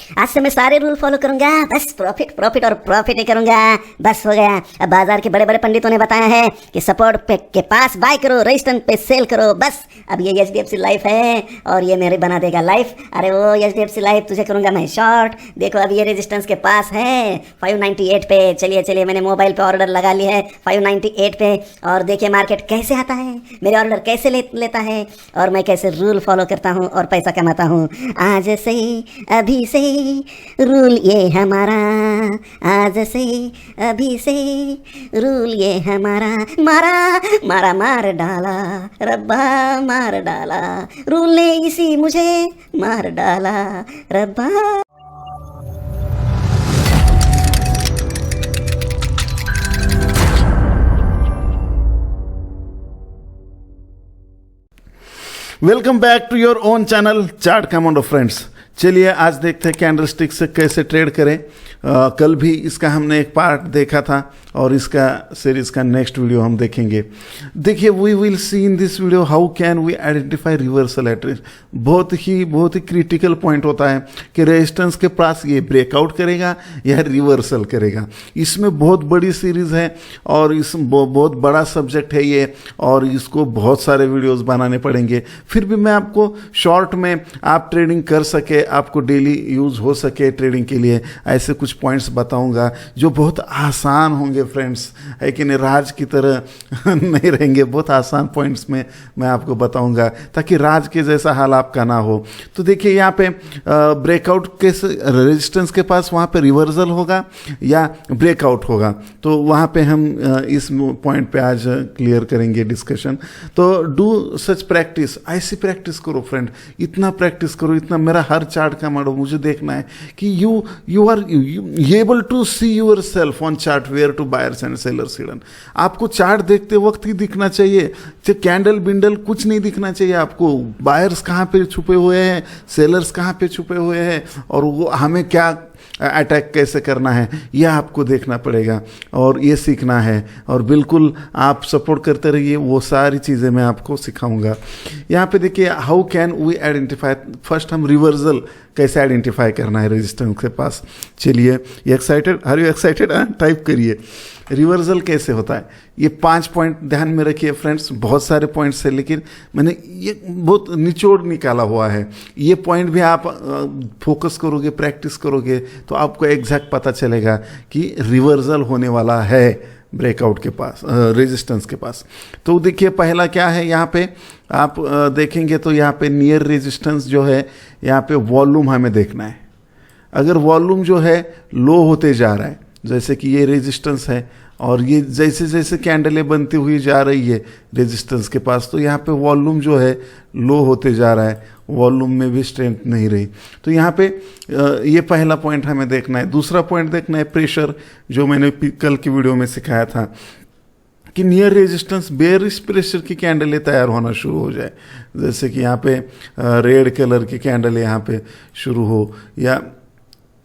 आज से मैं सारे रूल फॉलो करूंगा, बस प्रॉफिट प्रॉफिट और प्रॉफिट ही करूंगा, बस हो गया। अब बाजार के बड़े बड़े पंडितों ने बताया है कि सपोर्ट पे के पास बाय करो, रेजिस्टेंस पे सेल करो, बस अब ये एचडीएफसी लाइफ है और ये मेरे बना देगा लाइफ। अरे वो एचडीएफसी लाइफ तुझे करूंगा मैं शॉर्ट। देखो अब ये रेजिस्टेंस के पास है 598 पे। चलिए चलिए मैंने मोबाइल पे ऑर्डर लगा लिया है 598 पे, और देखिए मार्केट कैसे आता है, मेरे ऑर्डर कैसे लेता है और मैं कैसे रूल फॉलो करता हूँ और पैसा कमाता हूँ। आज से अभी से रूल ये हमारा, आज से अभी से रूल ये हमारा। मारा मारा मार डाला रब्बा मार डाला, रूल ने इसी मुझे मार डाला रब्बा। Welcome back to your own channel chart commando friends. चलिए आज देखते हैं कैंडलस्टिक से कैसे ट्रेड करें। कल भी इसका हमने एक पार्ट देखा था और इसका सीरीज का नेक्स्ट वीडियो हम देखेंगे। देखिए we will see in this video how can we identify reversal at risk. बहुत ही क्रिटिकल पॉइंट होता है कि रेजिस्टेंस के पास ये ब्रेकआउट करेगा या रिवर्सल करेगा। इसमें बहुत बड़ी सीरीज है और इस बहुत बड़ा सब्जेक्ट है ये, और इसको बहुत सारे वीडियोस बनाने पड़ेंगे। फिर भी मैं आपको शॉर्ट में आप ट्रेडिंग कर सके, आपको डेली यूज हो सके ट्रेडिंग के लिए, ऐसे कुछ पॉइंट्स बताऊंगा जो बहुत आसान होंगे फ्रेंड्स, है कि नहीं, राज की तरह नहीं रहेंगे। बहुत आसान पॉइंट्स में मैं आपको बताऊंगा ताकि राज के जैसा हाल आपका ना हो। तो देखिए यहाँ पे ब्रेकआउट के रेजिस्टेंस के पास वहाँ पे रिवर्सल होगा या ब्रेकआउट होगा, तो वहाँ पे हम इस पॉइंट पे आज क्लियर करेंगे डिस्कशन। तो डू सच प्रैक्टिस, ऐसी प्रैक्टिस करो फ्रेंड, इतना प्रैक्टिस करो, इतना। मेरा हर चार्ट का मारो मुझे देखना है कि you are able to see yourself on chart where to buyers and sellers hidden. आपको चार्ट देखते वक्त ही दिखना चाहिए, कैंडल बिंडल कुछ नहीं दिखना चाहिए आपको। बायर्स कहाँ पे छुपे हुए हैं, सेलर्स कहाँ पे छुपे हुए हैं, और वो हमें क्या अटैक कैसे करना है यह आपको देखना पड़ेगा और ये सीखना है। और बिल्कुल आप सपोर्ट करते रहिए, वो सारी चीज़ें मैं आपको सिखाऊंगा। यहाँ पे देखिए how can we identify. First हम रिवर्सल कैसे आइडेंटिफाई करना है रेजिस्टेंस के पास। चलिए excited, are you excited? Type करिए रिवर्सल कैसे होता है। ये 5 पॉइंट ध्यान में रखिए फ्रेंड्स, बहुत सारे पॉइंट्स है लेकिन मैंने ये बहुत निचोड़ निकाला हुआ है। ये पॉइंट भी आप फोकस करोगे, प्रैक्टिस करोगे तो आपको एग्जैक्ट पता चलेगा कि रिवर्सल होने वाला है ब्रेकआउट के पास, रेजिस्टेंस के पास। तो देखिए पहला क्या है, यहाँ पे आप देखेंगे तो यहाँ पे नियर रेजिस्टेंस जो है, यहाँ पे वॉल्यूम हमें देखना है। अगर वॉल्यूम जो है लो होते जा रहा है, जैसे कि ये रेजिस्टेंस है और ये जैसे जैसे कैंडलें बनती हुई जा रही है रेजिस्टेंस के पास, तो यहाँ पे वॉल्यूम जो है लो होते जा रहा है, वॉल्यूम में भी स्ट्रेंथ नहीं रही। तो यहाँ पे ये पहला पॉइंट हमें देखना है। दूसरा पॉइंट देखना है प्रेशर, जो मैंने कल की वीडियो में सिखाया था कि नियर रेजिस्टेंस बेयरिश प्रेशर की कैंडलें तैयार होना शुरू हो जाए, जैसे कि यहाँ पे रेड कलर की कैंडल यहाँ पे शुरू हो, या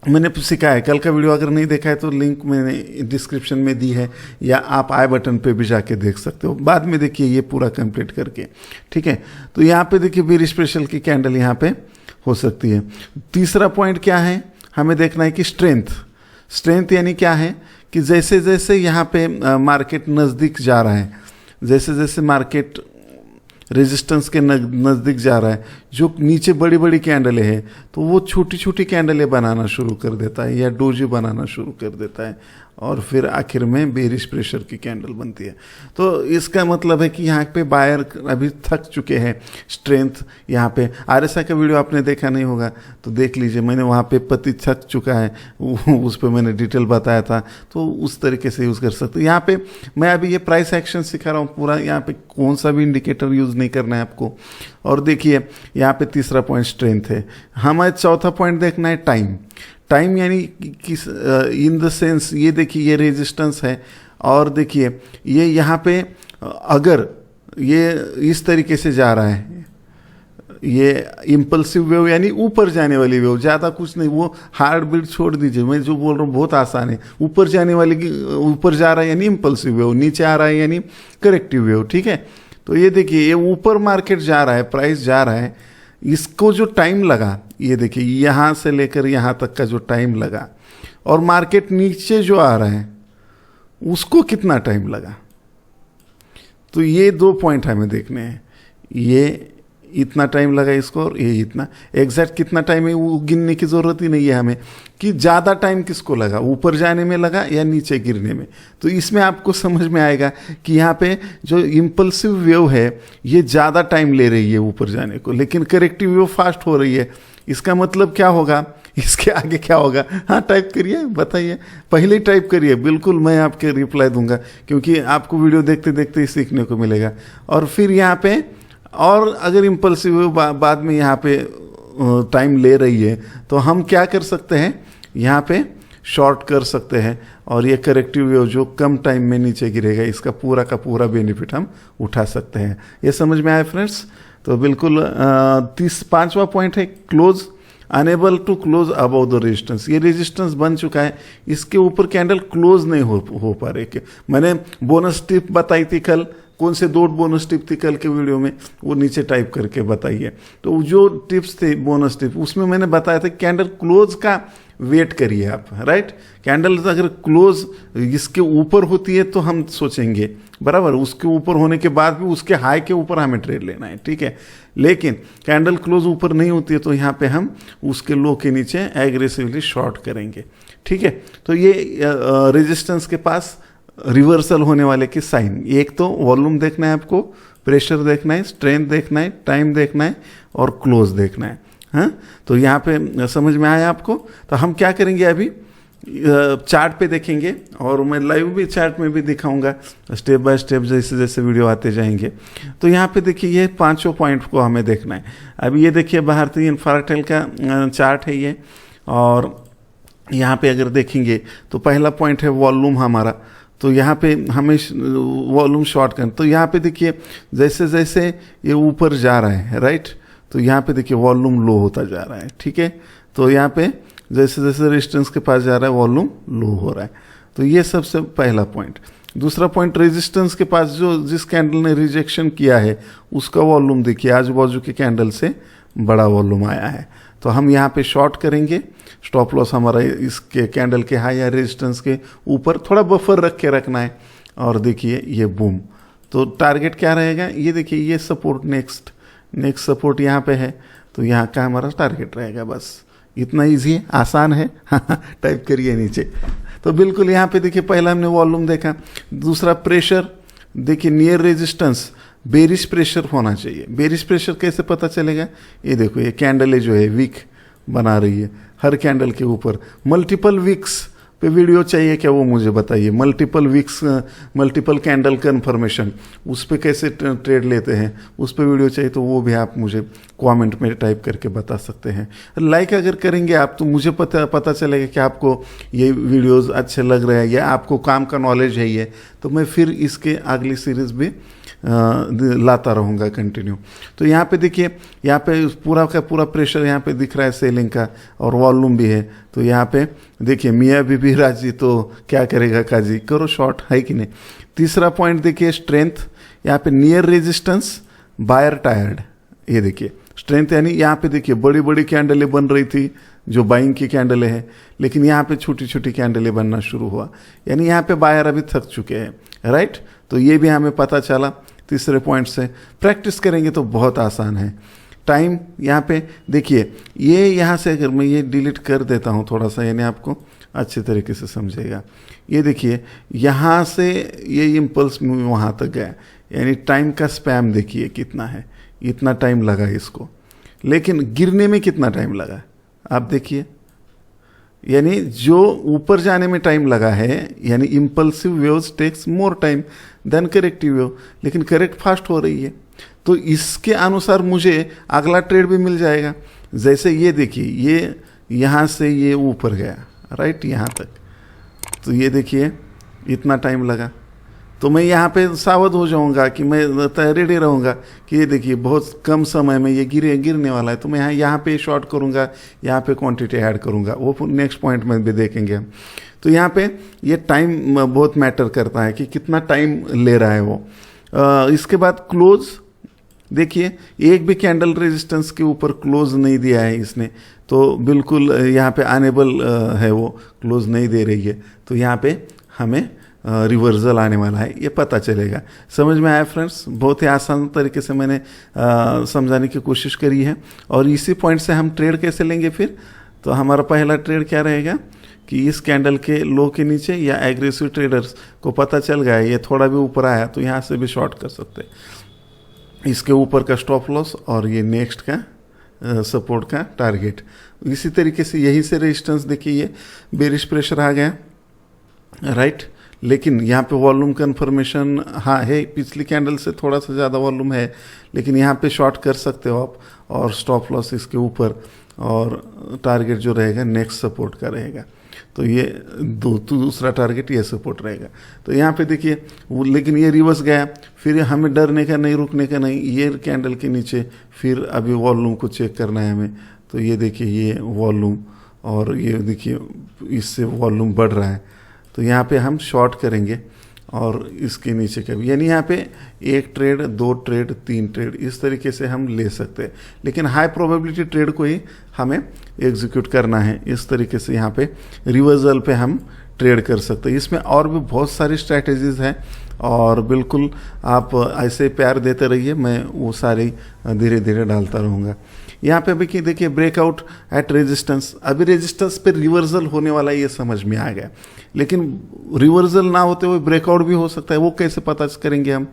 मैंने सिखाया है कल का वीडियो, अगर नहीं देखा है तो लिंक मैंने डिस्क्रिप्शन में दी है, या आप आई बटन पे भी जाके देख सकते हो। बाद में देखिए ये पूरा कंप्लीट करके, ठीक है। तो यहाँ पे देखिए बेयरिश प्रेशर की कैंडल यहाँ पे हो सकती है। तीसरा पॉइंट क्या है, हमें देखना है कि स्ट्रेंथ यानी क्या है कि जैसे जैसे यहाँ पे मार्केट नज़दीक जा रहा है, जैसे जैसे मार्केट रेजिस्टेंस के नज़दीक जा रहा है, जो नीचे बड़ी बड़ी कैंडलें हैं तो वो छोटी छोटी कैंडलें बनाना शुरू कर देता है या डोजी बनाना शुरू कर देता है, और फिर आखिर में बेरिश प्रेशर की कैंडल बनती है। तो इसका मतलब है कि यहाँ पे बायर अभी थक चुके हैं। स्ट्रेंथ यहाँ पे आरएसआई का वीडियो आपने देखा नहीं होगा तो देख लीजिए, मैंने वहाँ पे पति थक चुका है उस पर मैंने डिटेल बताया था, तो उस तरीके से यूज़ कर सकते हैं। यहाँ पे मैं अभी ये प्राइस एक्शन सिखा रहा हूँ पूरा, यहाँ पे कौन सा भी इंडिकेटर यूज़ नहीं करना है आपको। और देखिए यहाँ पे तीसरा पॉइंट स्ट्रेंथ है। हमें चौथा पॉइंट देखना है टाइम यानी किस इन द सेंस, ये देखिए ये रेजिस्टेंस है और देखिए ये यहाँ पे अगर ये इस तरीके से जा रहा है, ये इम्पल्सिव वेव यानी ऊपर जाने वाली वेव, ज़्यादा कुछ नहीं, वो हार्ड बीट छोड़ दीजिए, मैं जो बोल रहा हूँ बहुत आसान है। ऊपर जाने वाली की ऊपर जा रहा है यानी इम्पल्सिव वेव, नीचे आ रहा है यानी करेक्टिव वेव, ठीक है। तो ये देखिए ये ऊपर मार्केट जा रहा है, प्राइस जा रहा है, इसको जो टाइम लगा, ये देखिए यहाँ से लेकर यहाँ तक का जो टाइम लगा, और मार्केट नीचे जो आ रहा है उसको कितना टाइम लगा, तो ये 2 पॉइंट हमें देखने हैं। ये इतना टाइम लगा इसको और ये इतना, एग्जैक्ट कितना टाइम है वो गिनने की ज़रूरत ही नहीं है हमें कि ज़्यादा टाइम किसको लगा, ऊपर जाने में लगा या नीचे गिरने में। तो इसमें आपको समझ में आएगा कि यहाँ पे जो इम्पल्सिव वेव है ये ज़्यादा टाइम ले रही है ऊपर जाने को, लेकिन करेक्टिव वेव फास्ट हो रही है। इसका मतलब क्या होगा, इसके आगे क्या होगा? हाँ, टाइप करिए, बताइए, पहले ही टाइप करिए, बिल्कुल मैं आपके रिप्लाई दूंगा, क्योंकि आपको वीडियो देखते देखते ही सीखने को मिलेगा। और फिर यहाँ पे, और अगर इम्पल्सिव वेव बाद में यहाँ पे टाइम ले रही है तो हम क्या कर सकते हैं, यहाँ पे शॉर्ट कर सकते हैं, और ये करेक्टिव वेव जो कम टाइम में नीचे गिरेगा इसका पूरा का पूरा बेनिफिट हम उठा सकते हैं। ये समझ में आया फ्रेंड्स? तो बिल्कुल 5वां पॉइंट है close, unable to close above the resistance. ये रेजिस्टेंस बन चुका है, इसके ऊपर कैंडल क्लोज नहीं हो पा रही। मैंने बोनस टिप बताई थी कल, कौन से 2 बोनस टिप थी कल के वीडियो में, वो नीचे टाइप करके बताइए। तो जो टिप्स थे बोनस टिप, उसमें मैंने बताया था कैंडल क्लोज का वेट करिए आप, राइट। कैंडल अगर क्लोज इसके ऊपर होती है तो हम सोचेंगे, बराबर, उसके ऊपर होने के बाद भी उसके हाई के ऊपर हमें ट्रेड लेना है, ठीक है। लेकिन कैंडल क्लोज ऊपर नहीं होती है तो यहाँ पे हम उसके लो के नीचे एग्रेसिवली शॉर्ट करेंगे, ठीक है। तो ये रेजिस्टेंस के पास रिवर्सल होने वाले के साइन, एक तो वॉल्यूम देखना है आपको, प्रेशर देखना है, स्ट्रेंथ देखना है, टाइम देखना है और क्लोज देखना है। हाँ, तो यहाँ पे समझ में आया आपको? तो हम क्या करेंगे, अभी चार्ट पे देखेंगे, और मैं लाइव भी चार्ट में भी दिखाऊंगा स्टेप बाय स्टेप, जैसे जैसे वीडियो आते जाएंगे। तो यहाँ पे देखिए ये 5 पॉइंट को हमें देखना है। अभी ये देखिए भारतीय इंफ्राटेल का चार्ट है ये, और यहाँ पे अगर देखेंगे तो पहला पॉइंट है वॉल्यूम हमारा, तो यहाँ पे हमें वॉल्यूम शॉर्ट करना। तो यहाँ पे देखिए जैसे जैसे ये ऊपर जा रहा है, राइट, तो यहाँ पे देखिए वॉल्यूम लो होता जा रहा है, ठीक है। तो यहाँ पे जैसे जैसे रेजिस्टेंस के पास जा रहा है वॉल्यूम लो हो रहा है। तो ये सबसे पहला पॉइंट। दूसरा पॉइंट, रेजिस्टेंस के पास जो जिस कैंडल ने रिजेक्शन किया है उसका वॉल्यूम देखिए, आजू बाजू के कैंडल से बड़ा वॉल्यूम आया है। तो हम यहाँ पे शॉर्ट करेंगे, स्टॉप लॉस हमारा इसके कैंडल के हाई या रेजिस्टेंस के ऊपर थोड़ा बफर रख के रखना है। और देखिए ये बूम, तो टारगेट क्या रहेगा, ये देखिए ये सपोर्ट, नेक्स्ट सपोर्ट यहाँ पे है, तो यहाँ का हमारा टारगेट रहेगा। बस इतना इजी है, आसान है। टाइप करिए नीचे। तो बिल्कुल यहाँ पे देखिए पहला हमने वॉल्यूम देखा, दूसरा प्रेशर देखिए, नियर रेजिस्टेंस बेरिश प्रेशर होना चाहिए। बेरिश प्रेशर कैसे पता चलेगा, ये देखो ये कैंडल जो है वीक बना रही है, हर कैंडल के ऊपर मल्टीपल वीक्स पे वीडियो चाहिए क्या, वो मुझे बताइए। Multiple weeks, multiple candle confirmation, उस पर कैसे ट्रेड लेते हैं, उस पर वीडियो चाहिए तो वो भी आप मुझे कमेंट में टाइप करके बता सकते हैं। लाइक अगर करेंगे आप तो मुझे पता चलेगा कि आपको ये वीडियोस अच्छे लग रहे हैं या आपको काम का नॉलेज है ये, तो मैं फिर इसके अगली सीरीज़ भी लाता रहूँगा कंटिन्यू। तो यहाँ पे देखिए, यहाँ पे पूरा का पूरा प्रेशर यहाँ पे दिख रहा है सेलिंग का, और वॉल्यूम भी है। तो यहाँ पे देखिए मियाँ बीबी राजी तो क्या करेगा काजी, करो शॉर्ट, है कि नहीं। तीसरा पॉइंट देखिए स्ट्रेंथ, यहाँ पे नियर रेजिस्टेंस बायर टायर्ड, ये देखिए स्ट्रेंथ, यानी यहाँ पे देखिए बड़ी बड़ी कैंडलें बन रही थी जो बाइंग की कैंडलें हैं, लेकिन यहाँ पे छोटी छोटी कैंडलें बनना शुरू हुआ, यानी यहाँ पे बायर अभी थक चुके हैं, राइट। तो ये भी हमें पता चला तीसरे पॉइंट से। प्रैक्टिस करेंगे तो बहुत आसान है। टाइम यहाँ पे देखिए, ये यहाँ से अगर मैं ये डिलीट कर देता हूँ थोड़ा सा, यानी आपको अच्छे तरीके से समझेगा। ये देखिए यहाँ से ये इम्पल्स वहाँ तक गया, यानी टाइम का स्पैम देखिए कितना है, इतना टाइम लगा इसको, लेकिन गिरने में कितना टाइम लगा आप देखिए, यानी जो ऊपर जाने में टाइम लगा है, यानी impulsive waves takes more time than corrective wave, लेकिन करेक्ट फास्ट हो रही है। तो इसके अनुसार मुझे अगला ट्रेड भी मिल जाएगा। जैसे ये देखिए, ये यहाँ से ये ऊपर गया, राइट, यहाँ तक, तो ये देखिए इतना टाइम लगा, तो मैं यहाँ पे सावध हो जाऊँगा कि मैं रेडी रहूँगा कि ये देखिए बहुत कम समय में ये गिरने वाला है, तो मैं यहाँ पे शॉर्ट करूँगा, यहाँ पे क्वांटिटी ऐड करूँगा, वो नेक्स्ट पॉइंट में भी देखेंगे हम। तो यहाँ पे ये टाइम बहुत मैटर करता है कि कितना टाइम ले रहा है वो। इसके बाद क्लोज, देखिए एक भी कैंडल रेजिस्टेंस के ऊपर क्लोज नहीं दिया है इसने, तो बिल्कुल यहाँ पे अनेबल है, वो क्लोज नहीं दे रही है, तो यहाँ पे हमें रिवर्सल आने वाला है, ये पता चलेगा। समझ में आया फ्रेंड्स? बहुत ही आसान तरीके से मैंने समझाने की कोशिश करी है। और इसी पॉइंट से हम ट्रेड कैसे लेंगे फिर? तो हमारा पहला ट्रेड क्या रहेगा कि इस कैंडल के लो के नीचे या एग्रेसिव ट्रेडर्स को पता चल गया ये थोड़ा भी ऊपर आया तो यहाँ से भी शॉर्ट कर सकते हैं। इसके ऊपर का स्टॉप लॉस और ये नेक्स्ट का सपोर्ट का टारगेट। इसी तरीके से यहीं से रेजिस्टेंस देखिए, ये बेरिश प्रेशर आ गया, राइट। लेकिन यहाँ पे वॉल्यूम कन्फर्मेशन हाँ है, पिछली कैंडल से थोड़ा सा ज़्यादा वॉल्यूम है, लेकिन यहाँ पे शॉर्ट कर सकते हो आप। और स्टॉप लॉस इसके ऊपर और टारगेट जो रहेगा नेक्स्ट सपोर्ट का रहेगा। तो ये दूसरा टारगेट ये सपोर्ट रहेगा। तो यहाँ पे देखिए लेकिन ये रिवर्स गया, फिर हमें डरने का नहीं, रुकने का नहीं, ये कैंडल के नीचे फिर अभी वॉल्यूम को चेक करना है हमें। तो ये देखिए ये वॉल्यूम और ये देखिए इससे वॉल्यूम बढ़ रहा है, तो यहाँ पे हम शॉर्ट करेंगे और इसके नीचे का भी, यानी यहाँ पे 1 ट्रेड 2 ट्रेड 3 ट्रेड इस तरीके से हम ले सकते हैं। लेकिन हाई प्रोबेबिलिटी ट्रेड को ही हमें एग्जीक्यूट करना है। इस तरीके से यहाँ पे रिवर्सल पे हम ट्रेड कर सकते हैं। इसमें और भी बहुत सारी स्ट्रैटेजीज हैं और बिल्कुल आप ऐसे प्यार देते रहिए, मैं वो सारी धीरे धीरे डालता रहूँगा। यहाँ पे भी कि देखिए ब्रेकआउट एट रेजिस्टेंस, अभी रेजिस्टेंस पे रिवर्सल होने वाला ये समझ में आ गया, लेकिन रिवर्सल ना होते हुए ब्रेकआउट भी हो सकता है, वो कैसे पता करेंगे हम?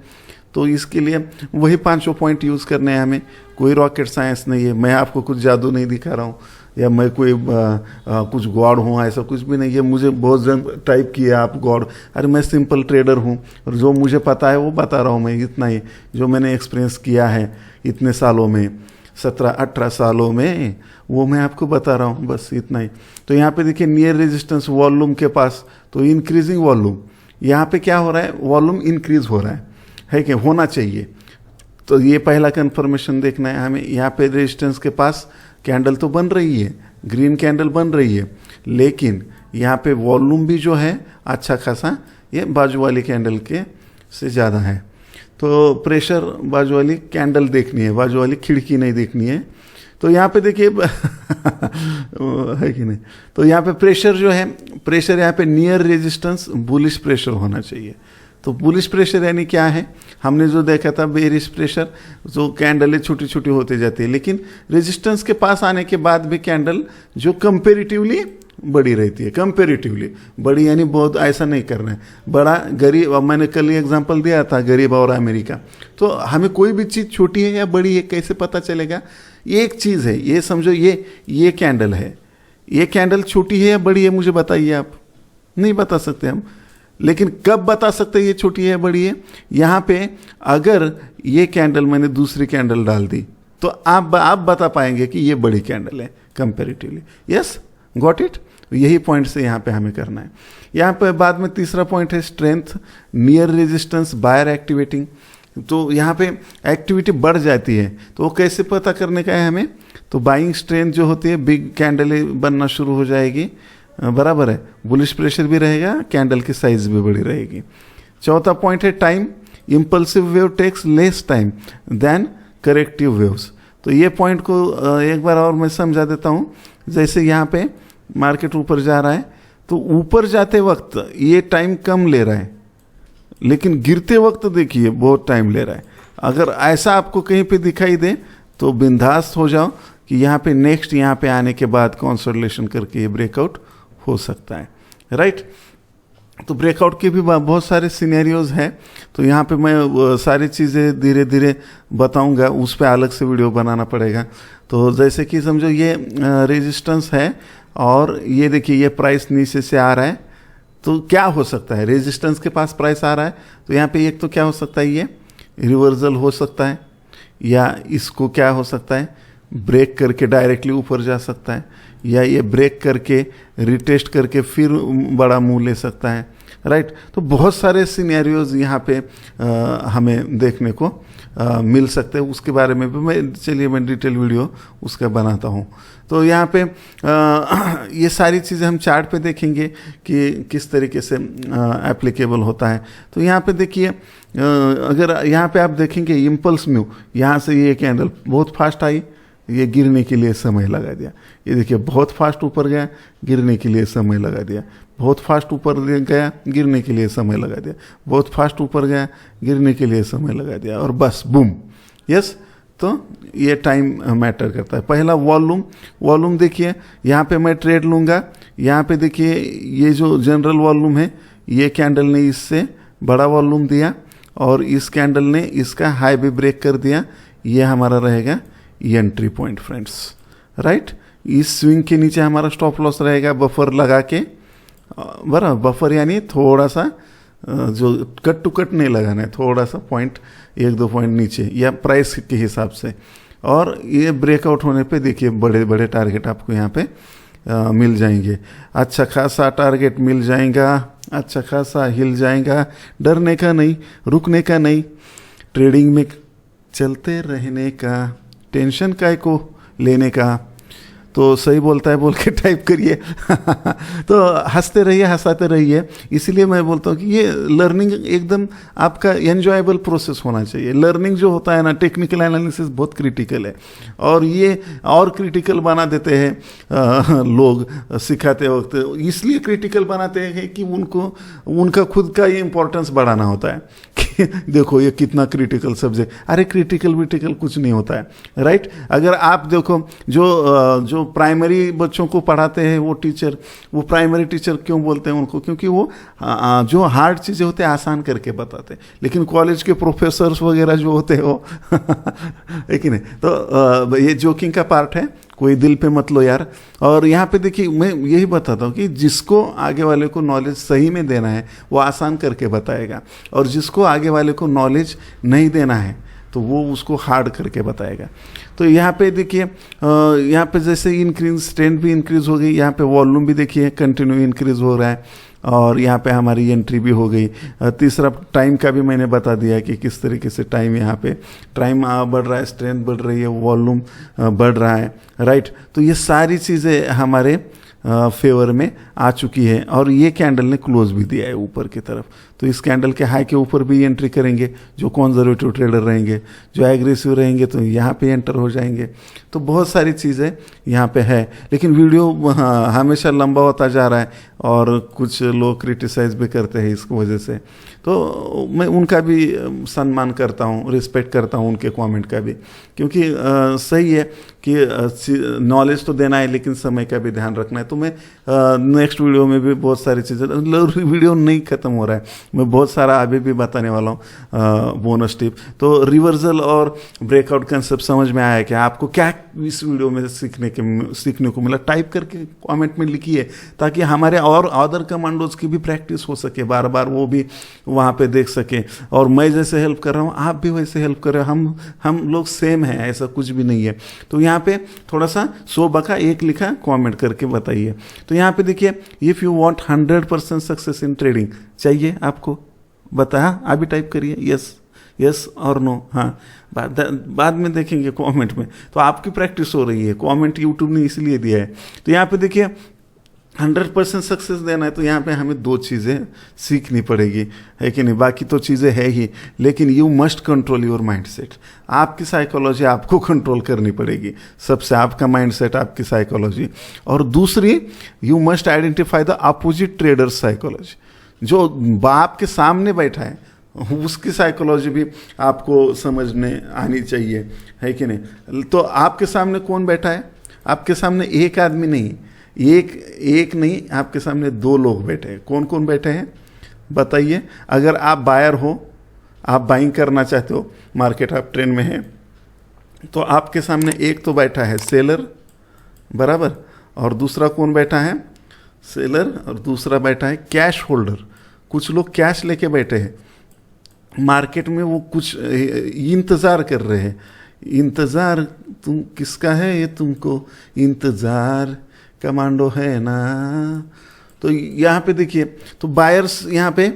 तो इसके लिए वही 5 पॉइंट यूज़ करने हैं हमें। कोई रॉकेट साइंस नहीं है, मैं आपको कुछ जादू नहीं दिखा रहा हूँ या मैं कोई कुछ गॉड हूँ, ऐसा कुछ भी नहीं है। मुझे बहुत जन टाइप किया आप गॉड, अरे मैं सिंपल ट्रेडर हूँ और जो मुझे पता है वो बता रहा हूँ मैं, इतना ही जो मैंने एक्सपीरियंस किया है इतने सालों में, 17-18 सालों में, वो मैं आपको बता रहा हूँ, बस इतना ही। तो यहाँ पे देखिए नियर रेजिस्टेंस वॉल्यूम के पास, तो इंक्रीजिंग वॉल्यूम, यहाँ पे क्या हो रहा है, वॉल्यूम इंक्रीज हो रहा है कि होना चाहिए। तो ये पहला कंफर्मेशन देखना है हमें। यहाँ पे रेजिस्टेंस के पास कैंडल तो बन रही है, ग्रीन कैंडल बन रही है, लेकिन यहाँ पे वॉल्यूम भी जो है अच्छा खासा ये बाजू वाली कैंडल के से ज़्यादा है। तो प्रेशर बाजू वाली कैंडल देखनी है, बाजू वाली खिड़की नहीं देखनी है। तो यहाँ पे देखिए है कि नहीं, तो यहाँ पे प्रेशर जो है, प्रेशर यहाँ पे नियर रेजिस्टेंस बुलिश प्रेशर होना चाहिए। तो बुलिश प्रेशर यानी क्या है, हमने जो देखा था बेरिश प्रेशर, जो कैंडलें छोटी छोटी होती जाती है, लेकिन रेजिस्टेंस के पास आने के बाद भी कैंडल जो कंपेरेटिवली बड़ी रहती है। कंपेरेटिवली बड़ी यानी बहुत ऐसा नहीं करना है बड़ा गरीब। अब मैंने कल एग्जांपल दिया था गरीब और अमेरिका, तो हमें कोई भी चीज़ छोटी है या बड़ी है कैसे पता चलेगा? एक चीज़ है, ये समझो ये कैंडल है, ये कैंडल छोटी है या बड़ी है, मुझे बताइए आप। नहीं बता सकते हम, लेकिन कब बता सकते ये छोटी है बड़ी है? यहाँ पे अगर ये कैंडल मैंने दूसरी कैंडल डाल दी तो आप बता पाएंगे कि ये बड़ी कैंडल है कंपेरेटिवली। Yes, got it. यही पॉइंट से यहाँ पे हमें करना है। यहाँ पे बाद में तीसरा पॉइंट है strength near resistance buyer activating. तो यहाँ पे एक्टिविटी बढ़ जाती है, तो वो कैसे पता करने का है हमें? तो बाइंग स्ट्रेंथ जो होती है, बिग कैंडल बनना शुरू हो जाएगी, बराबर है, बुलिश प्रेशर भी रहेगा, कैंडल की साइज भी बड़ी रहेगी। चौथा पॉइंट है time, impulsive wave takes less time than corrective waves. तो ये पॉइंट को एक बार और मैं समझा देता हूँ। जैसे यहाँ पे मार्केट ऊपर जा रहा है, तो ऊपर जाते वक्त ये टाइम कम ले रहा है, लेकिन गिरते वक्त देखिए बहुत टाइम ले रहा है। अगर ऐसा आपको कहीं पे दिखाई दे तो बिंदास हो जाओ कि यहाँ पे नेक्स्ट यहाँ पे आने के बाद कंसोलिडेशन करके ये ब्रेकआउट हो सकता है, राइट। तो ब्रेकआउट के भी बहुत सारे सिनेरियोज हैं, तो यहाँ पे मैं सारी चीज़ें धीरे धीरे बताऊंगा, उस पर अलग से वीडियो बनाना पड़ेगा। तो जैसे कि समझो ये रेजिस्टेंस है और ये देखिए ये प्राइस नीचे से आ रहा है, तो क्या हो सकता है? रेजिस्टेंस के पास प्राइस आ रहा है, तो यहाँ पे एक तो क्या हो सकता है, ये रिवर्सल हो सकता है, या इसको क्या हो सकता है, ब्रेक करके डायरेक्टली ऊपर जा सकता है, या ये ब्रेक करके रिटेस्ट करके फिर बड़ा मूव ले सकता है। राइट। तो बहुत सारे सिनेरियोज यहाँ पे हमें देखने को मिल सकते हैं, उसके बारे में भी मैं डिटेल वीडियो उसका बनाता हूँ। तो यहाँ पे ये सारी चीज़ें हम चार्ट पे देखेंगे कि किस तरीके से एप्लीकेबल होता है। तो यहाँ पे देखिए, अगर यहाँ पे आप देखेंगे इम्पल्स म्यू, यहाँ से ये कैंडल बहुत फास्ट आई, ये गिरने के लिए समय लगा दिया। ये देखिए बहुत फास्ट ऊपर गया, गिरने के लिए समय लगा दिया, बहुत फास्ट ऊपर गया, गिरने के लिए समय लगा दिया, बहुत फास्ट ऊपर गया, गिरने के लिए समय लगा दिया, और बस बूम। यस, तो ये टाइम मैटर करता है। पहला वॉल्यूम देखिए, यहाँ पे मैं ट्रेड लूँगा, यहाँ पे देखिए ये जो जनरल वॉल्यूम है, ये कैंडल ने इससे बड़ा वॉल्यूम दिया और इस कैंडल ने इसका हाई भी ब्रेक कर दिया। ये हमारा रहेगा एंट्री पॉइंट फ्रेंड्स, राइट। इस स्विंग के नीचे हमारा स्टॉप लॉस रहेगा बफर लगा के, बराबर। बफर यानी थोड़ा सा जो कट टू कट नहीं लगाना है, थोड़ा सा पॉइंट, 1-2 पॉइंट नीचे या प्राइस के हिसाब से। और ये ब्रेकआउट होने पे देखिए बड़े बड़े टारगेट आपको यहाँ पे मिल जाएंगे। अच्छा खासा टारगेट मिल जाएगा, अच्छा खासा हिल जाएगा। डरने का नहीं, रुकने का नहीं, ट्रेडिंग में चलते रहने का, टेंशन काय को लेने का। तो सही बोलता है बोल के टाइप करिए तो हंसते रहिए, हंसाते रहिए। इसीलिए मैं बोलता हूँ कि ये लर्निंग एकदम आपका एन्जॉयबल प्रोसेस होना चाहिए। लर्निंग जो होता है ना, टेक्निकल एनालिसिस बहुत क्रिटिकल है, और ये और क्रिटिकल बना देते हैं लोग सिखाते वक्त। इसलिए क्रिटिकल बनाते हैं कि उनको उनका खुद का ये इम्पोर्टेंस बढ़ाना होता है कि देखो ये कितना क्रिटिकल सब्जेक्ट। अरे क्रिटिकल कुछ नहीं होता है, राइट। अगर आप देखो जो प्राइमरी बच्चों को पढ़ाते हैं वो टीचर, वो प्राइमरी टीचर क्यों बोलते हैं उनको? क्योंकि वो जो हार्ड चीज़ें होते हैं आसान करके बताते हैं। लेकिन कॉलेज के प्रोफेसर्स वगैरह जो होते हैं वो है कि नहीं। तो ये जोकिंग का पार्ट है, कोई दिल पे मत लो यार। और यहाँ पे देखिए मैं यही बताता हूँ कि जिसको आगे वाले को नॉलेज सही में देना है वो आसान करके बताएगा, और जिसको आगे वाले को नॉलेज नहीं देना है तो वो उसको हार्ड करके बताएगा। तो यहाँ पे देखिए, यहाँ पे जैसे इंक्रीज, ट्रेंड भी इंक्रीज हो गई, यहाँ पे वॉल्यूम भी देखिए कंटिन्यू इंक्रीज हो रहा है, और यहाँ पे हमारी एंट्री भी हो गई। तीसरा टाइम का भी मैंने बता दिया कि किस तरीके से टाइम, यहाँ पे टाइम बढ़ रहा है, स्ट्रेंथ बढ़ रही है, वॉल्यूम बढ़ रहा है, राइट। तो ये सारी चीज़ें हमारे फेवर में आ चुकी है, और ये कैंडल ने क्लोज भी दिया है ऊपर की तरफ। तो इस कैंडल के हाई के ऊपर भी एंट्री करेंगे जो कंजर्वेटिव ट्रेडर रहेंगे, जो एग्रेसिव रहेंगे तो यहाँ पे एंटर हो जाएंगे। तो बहुत सारी चीज़ें यहाँ पे है, लेकिन वीडियो हमेशा लंबा होता जा रहा है और कुछ लोग क्रिटिसाइज भी करते हैं इसकी वजह से। तो मैं उनका भी सम्मान करता हूँ, रिस्पेक्ट करता हूँ उनके कमेंट का भी, क्योंकि सही है कि नॉलेज तो देना है लेकिन समय का भी ध्यान रखना है। तो मैं नेक्स्ट वीडियो में भी बहुत सारी चीज़ें, वीडियो नहीं ख़त्म हो रहा है, मैं बहुत सारा अभी भी बताने वाला हूँ बोनस टिप। तो रिवर्सल और ब्रेकआउट कंसेप्ट समझ में आया क्या? आपको क्या इस वीडियो में सीखने को मिला? टाइप करके कमेंट में लिखिए ताकि हमारे और अदर कमांडोज की भी प्रैक्टिस हो सके, बार बार वो भी वहाँ पे देख सके। और मैं जैसे हेल्प कर रहा हूँ आप भी वैसे हेल्प कर रहे हो, हम लोग सेम हैं, ऐसा कुछ भी नहीं है। तो यहाँ पे थोड़ा सा 100 बका 1 लिखा, कमेंट करके बताइए। तो यहाँ पे देखिए, if you want 100% success in trading, चाहिए आपको? बताया, अभी टाइप करिए यस और नो। हाँ, बाद में देखेंगे कमेंट में। तो आपकी प्रैक्टिस हो रही है, कमेंट यूट्यूब ने इसलिए दिया है। तो यहाँ पे देखिए 100% सक्सेस देना है तो यहाँ पे हमें 2 चीज़ें सीखनी पड़ेगी, है कि नहीं? बाकी तो चीज़ें है ही, लेकिन you must control your mindset. आपकी साइकोलॉजी आपको कंट्रोल करनी पड़ेगी सबसे, आपका माइंडसेट, आपकी साइकोलॉजी। और दूसरी, you must identify the opposite trader psychology. जो बाप के सामने बैठा है उसकी साइकोलॉजी भी आपको समझने आनी चाहिए, है कि नहीं? तो आपके सामने कौन बैठा है? आपके सामने एक आदमी नहीं, एक नहीं, आपके सामने 2 लोग बैठे हैं। कौन कौन बैठे हैं बताइए? अगर आप बायर हो, आप बाइंग करना चाहते हो, मार्केट आप ट्रेंड में है, तो आपके सामने एक तो बैठा है सेलर, बराबर, और दूसरा कौन बैठा है? सेलर, और दूसरा बैठा है कैश होल्डर। कुछ लोग कैश लेके बैठे हैं मार्केट में, वो कुछ इंतज़ार कर रहे हैं। इंतज़ार तुम किसका है? ये तुमको इंतज़ार कमांडो है ना, तो यहाँ पे देखिए, तो बायर्स यहाँ पे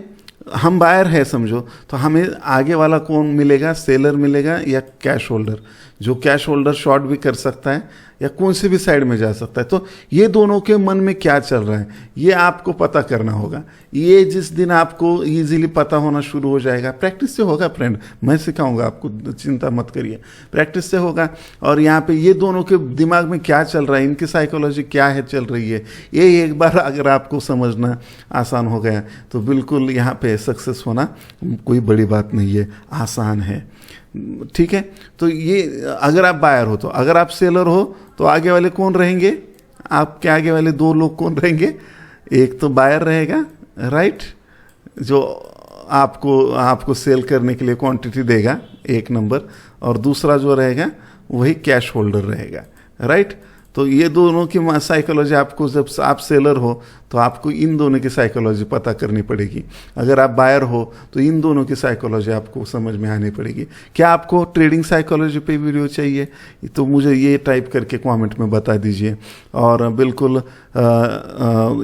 हम बायर है समझो, तो हमें आगे वाला कौन मिलेगा, सेलर मिलेगा या कैश होल्डर। जो कैश होल्डर शॉर्ट भी कर सकता है या कौन सी भी साइड में जा सकता है। तो ये दोनों के मन में क्या चल रहा है ये आपको पता करना होगा। ये जिस दिन आपको इजीली पता होना शुरू हो जाएगा, प्रैक्टिस से होगा फ्रेंड, मैं सिखाऊंगा आपको, चिंता मत करिए, प्रैक्टिस से होगा। और यहाँ पे ये दोनों के दिमाग में क्या चल रहा है, इनकी साइकोलॉजी क्या है चल रही है, ये एक बार अगर आपको समझना आसान हो गया तो बिल्कुल यहाँ पे सक्सेस होना कोई बड़ी बात नहीं है, आसान है। ठीक है, तो ये अगर आप बायर हो, तो अगर आप सेलर हो तो आगे वाले कौन रहेंगे, आपके आगे वाले दो लोग कौन रहेंगे, एक तो बायर रहेगा, राइट, जो आपको सेल करने के लिए क्वांटिटी देगा, एक नंबर, और दूसरा जो रहेगा वही कैश होल्डर रहेगा, राइट। तो ये दोनों की साइकोलॉजी आपको, जब आप सेलर हो तो आपको इन दोनों की साइकोलॉजी पता करनी पड़ेगी। अगर आप बायर हो तो इन दोनों की साइकोलॉजी आपको समझ में आनी पड़ेगी। क्या आपको ट्रेडिंग साइकोलॉजी पे वीडियो चाहिए तो मुझे ये टाइप करके कमेंट में बता दीजिए, और बिल्कुल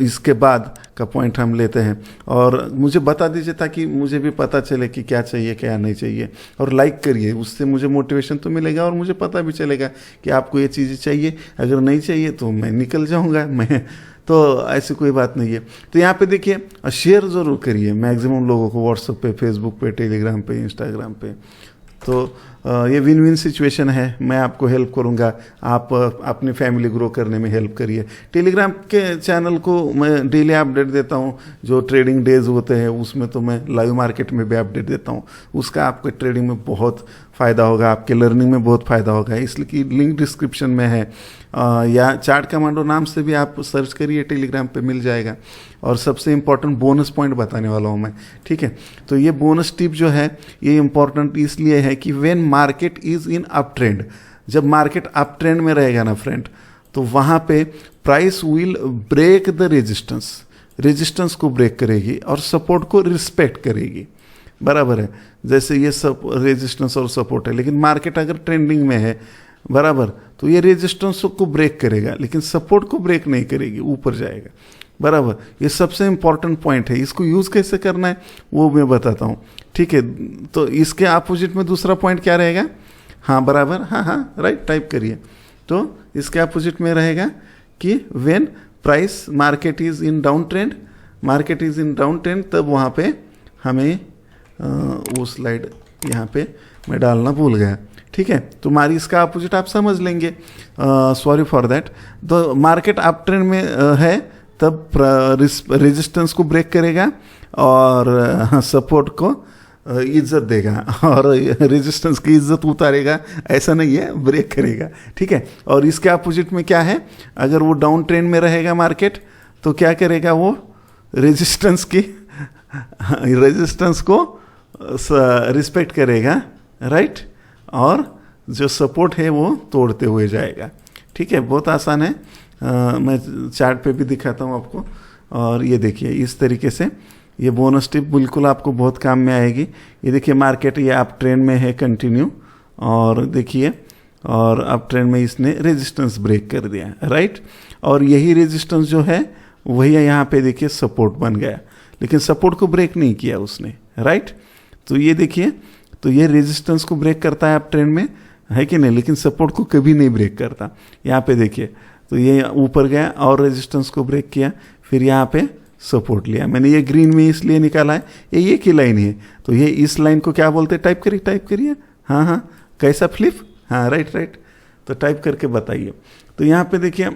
इसके बाद का पॉइंट हम लेते हैं, और मुझे बता दीजिए ताकि मुझे भी पता चले कि क्या चाहिए क्या नहीं चाहिए। और लाइक करिए, उससे मुझे मोटिवेशन तो मिलेगा और मुझे पता भी चलेगा कि आपको ये चीज़ें चाहिए। अगर नहीं चाहिए तो मैं निकल जाऊंगा, मैं तो ऐसी कोई बात नहीं है। तो यहाँ पे देखिए, शेयर ज़रूर करिए मैक्सिमम लोगों को, व्हाट्सएप पे, फेसबुक पे, टेलीग्राम पे, इंस्टाग्राम पे। तो ये विन विन सिचुएशन है, मैं आपको हेल्प करूंगा, आप अपनी फैमिली ग्रो करने में हेल्प करिए। टेलीग्राम के चैनल को मैं डेली अपडेट देता हूँ, जो ट्रेडिंग डेज होते हैं उसमें तो मैं लाइव मार्केट में भी अपडेट देता हूँ, उसका आपको ट्रेडिंग में बहुत फ़ायदा होगा, आपके लर्निंग में बहुत फ़ायदा होगा। इसलिए कि लिंक डिस्क्रिप्शन में है, या चार्ट कमांडो नाम से भी आप सर्च करिए, टेलीग्राम पे मिल जाएगा। और सबसे इम्पॉर्टेंट बोनस पॉइंट बताने वाला हूँ मैं, ठीक है। तो ये बोनस टिप जो है ये इम्पॉर्टेंट इसलिए है कि when market is in up trend, जब मार्केट अप ट्रेंड में रहेगा ना फ्रेंड, तो वहाँ पे price will break the resistance को ब्रेक करेगी और सपोर्ट को रिस्पेक्ट करेगी, बराबर है। जैसे ये सब रेजिस्टेंस और सपोर्ट है, लेकिन मार्केट अगर ट्रेंडिंग में है, बराबर, तो ये रेजिस्टेंस को ब्रेक करेगा लेकिन सपोर्ट को ब्रेक नहीं करेगी, ऊपर जाएगा, बराबर। ये सबसे इंपॉर्टेंट पॉइंट है, इसको यूज़ कैसे करना है वो मैं बताता हूँ, ठीक है। तो इसके अपोजिट में दूसरा पॉइंट क्या रहेगा, हाँ बराबर, हाँ राइट, टाइप करिए। तो इसके अपोजिट में रहेगा कि when price market is in down trend, तब वहाँ पे हमें वो स्लाइड यहाँ पे मैं डालना भूल गया, ठीक है। तो हमारी इसका अपोजिट आप समझ लेंगे, सॉरी फॉर दैट। तो मार्केट अप ट्रेंड में है तब रेजिस्टेंस को ब्रेक करेगा और सपोर्ट को इज्जत देगा, और रेजिस्टेंस की इज्जत उतारेगा, ऐसा नहीं है, ब्रेक करेगा, ठीक है। और इसके अपोजिट में क्या है, अगर वो डाउन ट्रेंड में रहेगा मार्केट तो क्या करेगा, वो रेजिस्टेंस को रिस्पेक्ट करेगा, राइट, और जो सपोर्ट है वो तोड़ते हुए जाएगा, ठीक है। बहुत आसान है, मैं चार्ट पे भी दिखाता हूँ आपको। और ये देखिए, इस तरीके से ये बोनस टिप बिल्कुल आपको बहुत काम में आएगी। ये देखिए, मार्केट ये अप ट्रेंड में है कंटिन्यू, और देखिए, और अप ट्रेंड में इसने रेजिस्टेंस ब्रेक कर दिया, राइट। और यही रेजिस्टेंस जो है वही यहाँ पे देखिए सपोर्ट बन गया, लेकिन सपोर्ट को ब्रेक नहीं किया उसने, राइट। तो ये देखिए, तो ये रेजिस्टेंस को ब्रेक करता है अप ट्रेंड में, है कि नहीं, लेकिन सपोर्ट को कभी नहीं ब्रेक करता। यहाँ पे देखिए, तो ये ऊपर गया और रेजिस्टेंस को ब्रेक किया, फिर यहाँ पे सपोर्ट लिया। मैंने ये ग्रीन में इसलिए निकाला है, ये की लाइन है, तो ये इस लाइन को क्या बोलते हैं, टाइप करिए, हाँ, कैसा फ्लिप, हाँ राइट, तो टाइप करके बताइए। तो यहाँ पे देखिए,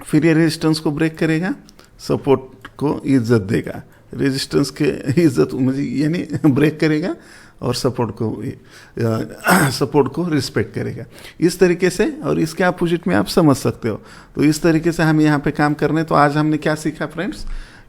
फिर ये रेजिस्टेंस को ब्रेक करेगा, सपोर्ट को इज्जत देगा, रेजिस्टेंस के इज्जत मुझे यानी ब्रेक करेगा, और सपोर्ट को रिस्पेक्ट करेगा, इस तरीके से। और इसके अपोजिट में आप समझ सकते हो। तो इस तरीके से हम यहाँ पे काम करने। तो आज हमने क्या सीखा फ्रेंड्स,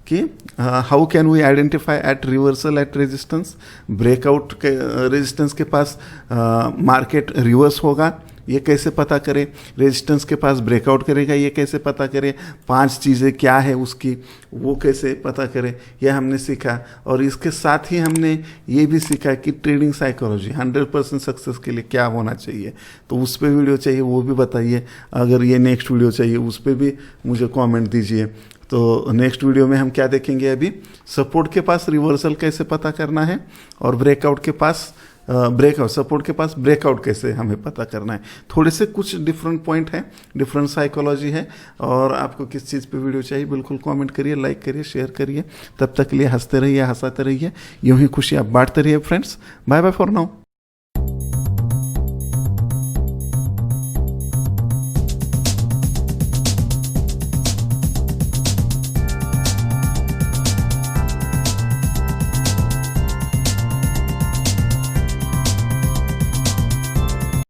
कि how can we identify at reversal at resistance, breakout के रेजिस्टेंस के पास मार्केट रिवर्स होगा, ये कैसे पता करें, रेजिस्टेंस के पास ब्रेकआउट करेगा, ये कैसे पता करें, 5 चीज़ें क्या है उसकी, वो कैसे पता करें, ये हमने सीखा। और इसके साथ ही हमने ये भी सीखा कि ट्रेडिंग साइकोलॉजी 100% सक्सेस के लिए क्या होना चाहिए। तो उस पर वीडियो चाहिए वो भी बताइए, अगर ये नेक्स्ट वीडियो चाहिए उस पर भी मुझे कमेंट दीजिए। तो नेक्स्ट वीडियो में हम क्या देखेंगे, अभी सपोर्ट के पास रिवर्सल कैसे पता करना है और ब्रेकआउट के पास ब्रेकआउट, सपोर्ट के पास ब्रेकआउट कैसे हमें पता करना है। थोड़े से कुछ डिफरेंट पॉइंट हैं, डिफरेंट साइकोलॉजी है। और आपको किस चीज़ पे वीडियो चाहिए बिल्कुल कमेंट करिए, लाइक करिए, शेयर करिए। तब तक के लिए हंसते रहिए, हंसाते रहिए, यूं ही खुशी आप बांटते रहिए friends. Bye bye for now.